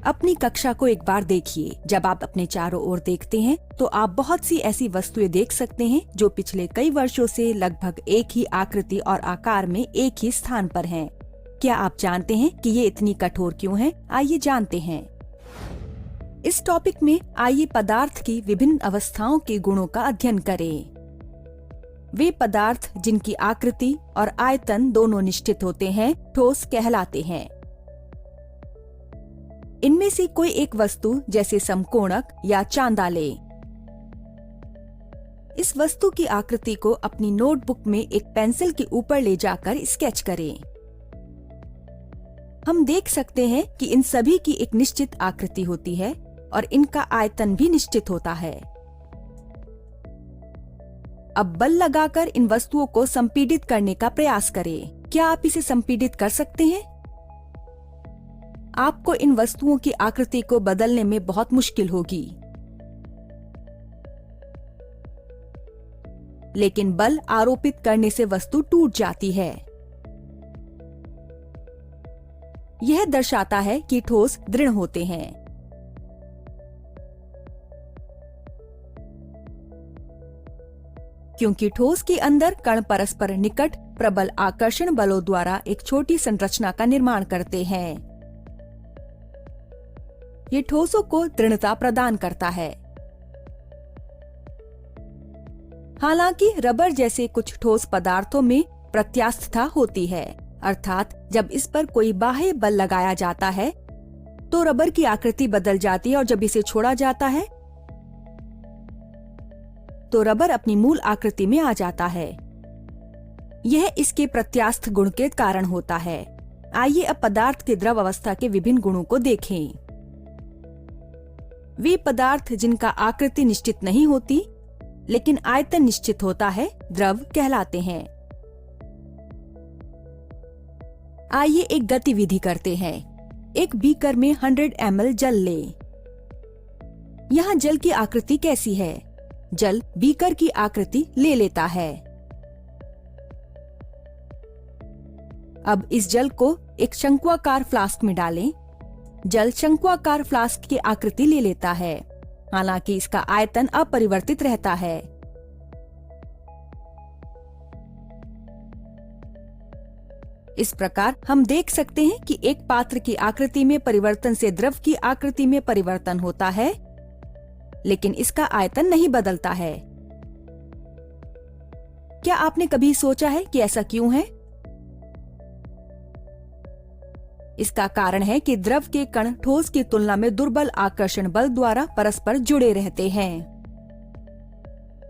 अपनी कक्षा को एक बार देखिए। जब आप अपने चारों ओर देखते हैं तो आप बहुत सी ऐसी वस्तुएं देख सकते हैं जो पिछले कई वर्षों से लगभग एक ही आकृति और आकार में एक ही स्थान पर हैं। क्या आप जानते हैं कि ये इतनी कठोर क्यों हैं? आइए जानते हैं। इस टॉपिक में आइए पदार्थ की विभिन्न अवस्थाओं के गुणों का अध्ययन करें। वे पदार्थ जिनकी आकृति और आयतन दोनों निश्चित होते हैं ठोस कहलाते हैं। इनमें से कोई एक वस्तु जैसे समकोणक या चांदा लें। इस वस्तु की आकृति को अपनी नोटबुक में एक पेंसिल के ऊपर ले जाकर स्केच करें। हम देख सकते हैं कि इन सभी की एक निश्चित आकृति होती है और इनका आयतन भी निश्चित होता है। अब बल लगाकर इन वस्तुओं को संपीडित करने का प्रयास करें। क्या आप इसे संपीडित कर सकते हैं? आपको इन वस्तुओं की आकृति को बदलने में बहुत मुश्किल होगी, लेकिन बल आरोपित करने से वस्तु टूट जाती है। यह दर्शाता है कि ठोस दृढ़ होते हैं। क्योंकि ठोस के अंदर कण परस्पर निकट प्रबल आकर्षण बलों द्वारा एक छोटी संरचना का निर्माण करते हैं। ये ठोसों को दृढ़ता प्रदान करता है। हालांकि रबर जैसे कुछ ठोस पदार्थों में प्रत्यास्थता होती है, अर्थात जब इस पर कोई बाह्य बल लगाया जाता है तो रबर की आकृति बदल जाती है और जब इसे छोड़ा जाता है तो रबर अपनी मूल आकृति में आ जाता है। यह इसके प्रत्यास्थ गुण के कारण होता है। आइए अब पदार्थ के द्रव अवस्था के विभिन्न गुणों को देखें। वे पदार्थ जिनका आकृति निश्चित नहीं होती लेकिन आयतन निश्चित होता है द्रव कहलाते हैं। आइए एक गतिविधि करते हैं। एक बीकर में 100 ml जल लें। यहाँ जल की आकृति कैसी है? जल बीकर की आकृति ले लेता है। अब इस जल को एक शंक्वाकार फ्लास्क में डालें। जल शंक्वाकार फ्लास्क की आकृति ले लेता है, हालांकि इसका आयतन अपरिवर्तित रहता है। इस प्रकार हम देख सकते हैं कि एक पात्र की आकृति में परिवर्तन से द्रव की आकृति में परिवर्तन होता है, लेकिन इसका आयतन नहीं बदलता है। क्या आपने कभी सोचा है कि ऐसा क्यों है? इसका कारण है कि द्रव के कण ठोस की तुलना में दुर्बल आकर्षण बल द्वारा परस्पर जुड़े रहते हैं।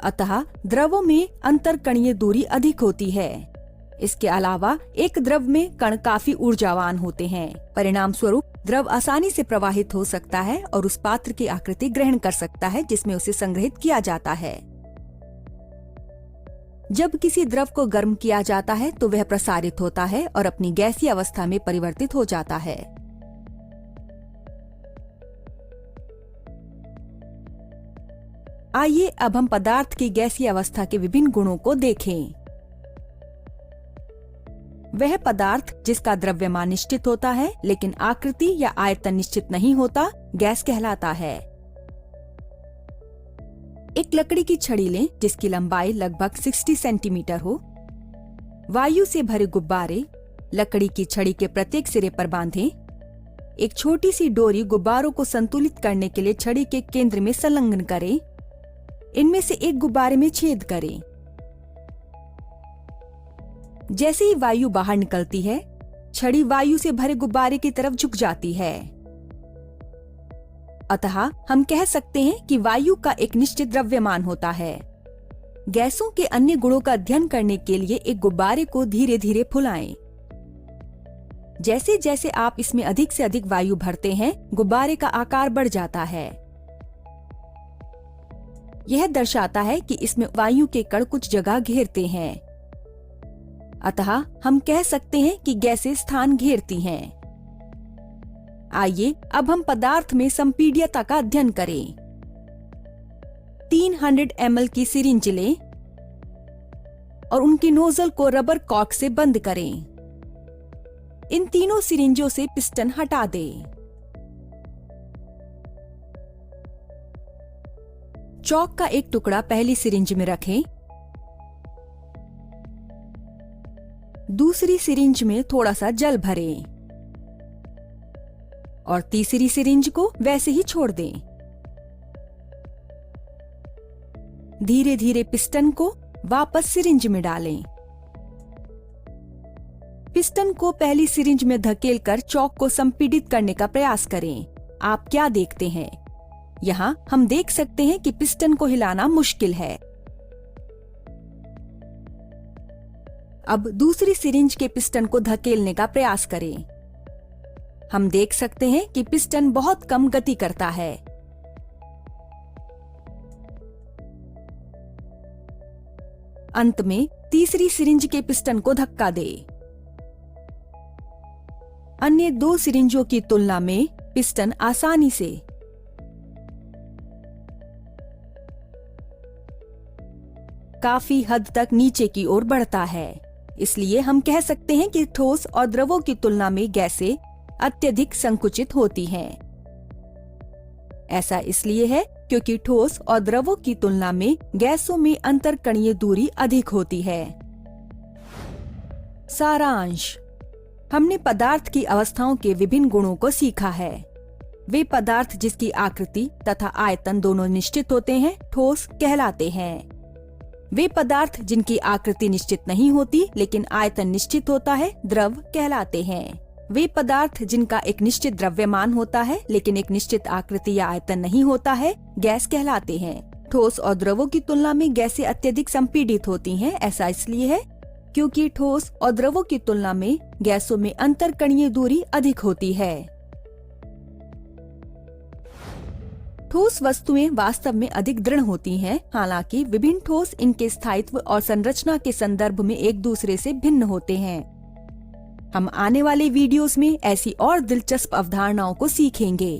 अतः द्रवों में अंतरकणीय दूरी अधिक होती है। इसके अलावा एक द्रव में कण काफी ऊर्जावान होते हैं। परिणाम स्वरूप द्रव आसानी से प्रवाहित हो सकता है और उस पात्र की आकृति ग्रहण कर सकता है जिसमें उसे संग्रहित किया जाता है। जब किसी द्रव को गर्म किया जाता है तो वह प्रसारित होता है और अपनी गैसीय अवस्था में परिवर्तित हो जाता है। आइए अब हम पदार्थ की गैसीय अवस्था के विभिन्न गुणों को देखें। वह पदार्थ जिसका द्रव्यमान निश्चित होता है लेकिन आकृति या आयतन निश्चित नहीं होता, गैस कहलाता है। एक लकड़ी की छड़ी लें जिसकी लंबाई लगभग 60 सेंटीमीटर हो। वायु से भरे गुब्बारे लकड़ी की छड़ी के प्रत्येक सिरे पर बांधें। एक छोटी सी डोरी गुब्बारों को संतुलित करने के लिए छड़ी के केंद्र में संलग्न करें। इनमें से एक गुब्बारे में छेद करें। जैसे ही वायु बाहर निकलती है, छड़ी वायु से भरे गुब्बारे की तरफ झुक जाती है। अतः हम कह सकते हैं कि वायु का एक निश्चित द्रव्यमान होता है। गैसों के अन्य गुणों का अध्ययन करने के लिए एक गुब्बारे को धीरे धीरे फुलाएं। जैसे जैसे आप इसमें अधिक से अधिक वायु भरते हैं, गुब्बारे का आकार बढ़ जाता है। यह दर्शाता है कि इसमें वायु के कण कुछ जगह घेरते हैं। अतः हम कह सकते हैं कि गैसें स्थान घेरती हैं। आइए अब हम पदार्थ में संपीड्यता का अध्ययन करें। 300 ml की सिरिंज लें और उनकी नोजल को रबर कॉर्क से बंद करें। इन तीनों सिरिंजों से पिस्टन हटा दें। चौक का एक टुकड़ा पहली सिरिंज में रखें। दूसरी सिरिंज में थोड़ा सा जल भरें और तीसरी सिरिंज को वैसे ही छोड़ दें। धीरे धीरे पिस्टन को वापस सिरिंज में डालें। पिस्टन को पहली सिरिंज में धकेलकर चौक को संपीड़ित करने का प्रयास करें। आप क्या देखते हैं? यहाँ हम देख सकते हैं कि पिस्टन को हिलाना मुश्किल है। अब दूसरी सिरिंज के पिस्टन को धकेलने का प्रयास करें। हम देख सकते हैं कि पिस्टन बहुत कम गति करता है। अंत में तीसरी सिरिंज के पिस्टन को धक्का दें। अन्य दो सिरिंजों की तुलना में पिस्टन आसानी से काफी हद तक नीचे की ओर बढ़ता है। इसलिए हम कह सकते हैं कि ठोस और द्रवों की तुलना में गैसें अत्यधिक संकुचित होती हैं। ऐसा इसलिए है क्योंकि ठोस और द्रवों की तुलना में गैसों में अंतरकणीय दूरी अधिक होती है। सारांश: हमने पदार्थ की अवस्थाओं के विभिन्न गुणों को सीखा है। वे पदार्थ जिसकी आकृति तथा आयतन दोनों निश्चित होते हैं ठोस कहलाते हैं। वे पदार्थ जिनकी आकृति निश्चित नहीं होती लेकिन आयतन निश्चित होता है द्रव कहलाते हैं। वे पदार्थ जिनका एक निश्चित द्रव्यमान होता है लेकिन एक निश्चित आकृति या आयतन नहीं होता है गैस कहलाते हैं। ठोस और द्रवों की तुलना में गैसें अत्यधिक संपीड़ित होती हैं। ऐसा इसलिए है क्योंकि ठोस और द्रवों की तुलना में गैसों में अंतरकणीय दूरी अधिक होती है। ठोस वस्तुएं वास्तव में अधिक दृढ़ होती हैं, हालांकि विभिन्न ठोस इनके स्थायित्व और संरचना के संदर्भ में एक दूसरे से भिन्न होते हैं। हम आने वाले वीडियोस में ऐसी और दिलचस्प अवधारणाओं को सीखेंगे।